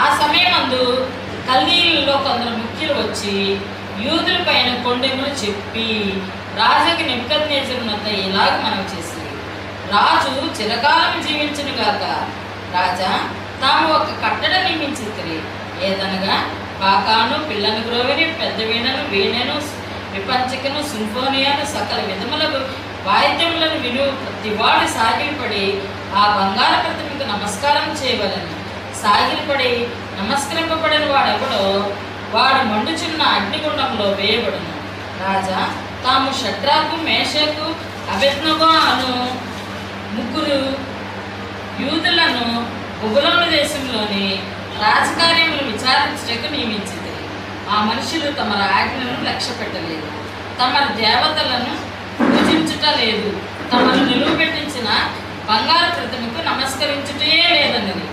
ఆ సమయమందు కల్దీయులలో కొందరు ముఖ్యులు వచ్చి యూదుల పైన కొండెములు చెప్పి రాజుకి నెబుకద్నెజరు వద్ద ఇలాగ మనవి చేసి, రాజు చిరకాలం జీవించును గాక. రాజా, తాము ఒక కట్టడ నియమించితిరి, ఏదనగా బాకాను, పిల్లను గ్రోవిని, పెద్ద వీణను, వీణను, విపంచకను, సింఫోనియాను, సకల విధములకు వాయిద్యములను విను ప్రతివాడు సాగిలపడి ఆ బంగారు ప్రతిమకు నమస్కారం చేయవలను. సాగిలపడి నమస్కరింపబడిన వాడెవడో వాడు మండుచున్న అగ్నిగుండంలో వేయబడును. రాజా, తాము షడ్రాకు, మేషకు, అబేద్నెగో అను ముగ్గురు యూదులను బబులోను దేశంలోని రాజకార్యములు విచారించటకు నియమించింది. ఆ మనుషులు తమ ఆజ్ఞలను లక్ష్య పెట్టలేదు, తమ దేవతలను పూజించుట లేదు, తమను నిలువబెట్టించిన బంగారు ప్రతిమకు నమస్కరించుటే లేదన్నది.